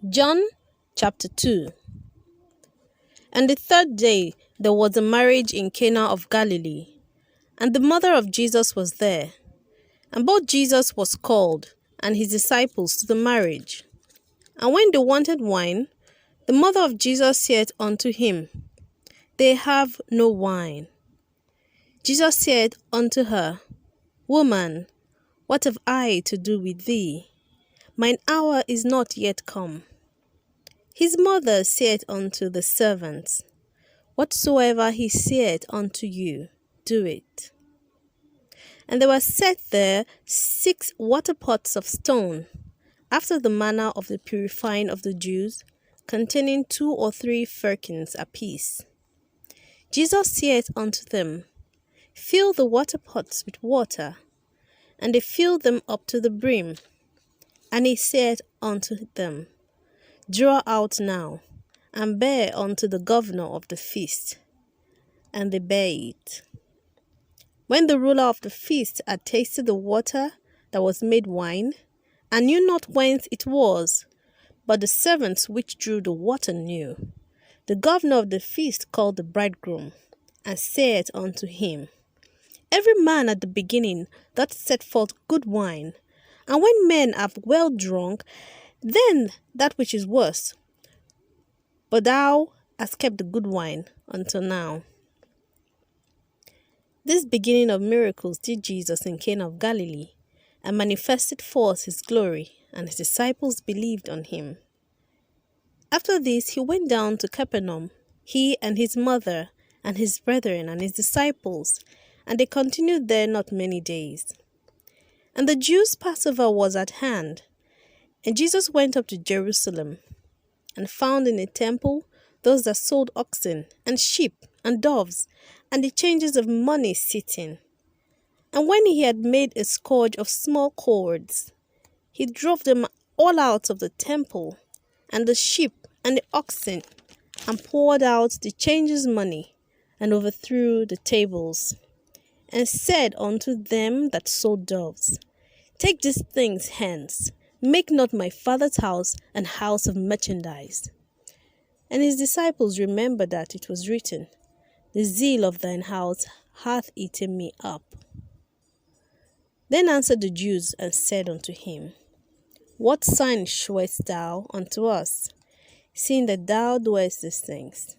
John chapter 2. And the third day there was a marriage in Cana of Galilee, and the mother of Jesus was there. And both Jesus was called, and his disciples to the marriage. And when they wanted wine, the mother of Jesus said unto him, They have no wine. Jesus said unto her, Woman, what have I to do with thee? Mine hour is not yet come. His mother said unto the servants, Whatsoever he saith unto you, do it. And there were set there 6 water pots of stone, after the manner of the purifying of the Jews, containing 2 or 3 firkins apiece. Jesus saith unto them, Fill the water pots with water. And they filled them up to the brim. And he said unto them, Draw out now, and bear unto the governor of the feast. And they bare it. When the ruler of the feast had tasted the water that was made wine, and knew not whence it was, but the servants which drew the water knew, the governor of the feast called the bridegroom, and said unto him, Every man at the beginning doth set forth good wine, and when men have well drunk, then that which is worse. But thou hast kept the good wine until now. This beginning of miracles did Jesus in Cana of Galilee, and manifested forth his glory, and his disciples believed on him. After this he went down to Capernaum, he and his mother, and his brethren, and his disciples, and they continued there not many days. And the Jews' Passover was at hand, and Jesus went up to Jerusalem, and found in the temple those that sold oxen, and sheep, and doves, and the changers of money sitting. And when he had made a scourge of small cords, he drove them all out of the temple, and the sheep, and the oxen, and poured out the changers' money, and overthrew the tables, and said unto them that sold doves, Take these things hence, make not my Father's house an house of merchandise. And his disciples remembered that it was written, The zeal of thine house hath eaten me up. Then answered the Jews and said unto him, What sign shewest thou unto us, seeing that thou doest these things?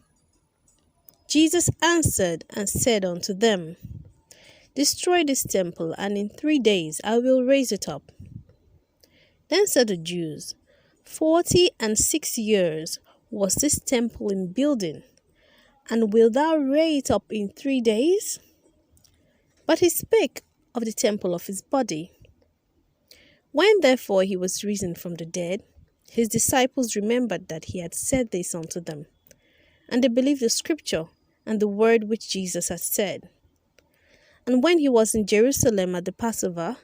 Jesus answered and said unto them, Destroy this temple, and in 3 days I will raise it up. Then said the Jews, 46 years was this temple in building, and wilt thou raise it up in 3 days? But he spake of the temple of his body. When therefore he was risen from the dead, his disciples remembered that he had said this unto them, and they believed the scripture and the word which Jesus had said. And when he was in Jerusalem at the Passover,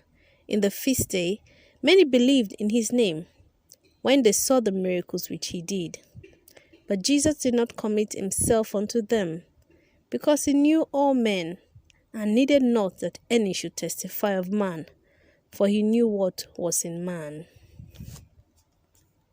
in the feast day, many believed in his name, when they saw the miracles which he did. But Jesus did not commit himself unto them, because he knew all men, and needed not that any should testify of man, for he knew what was in man.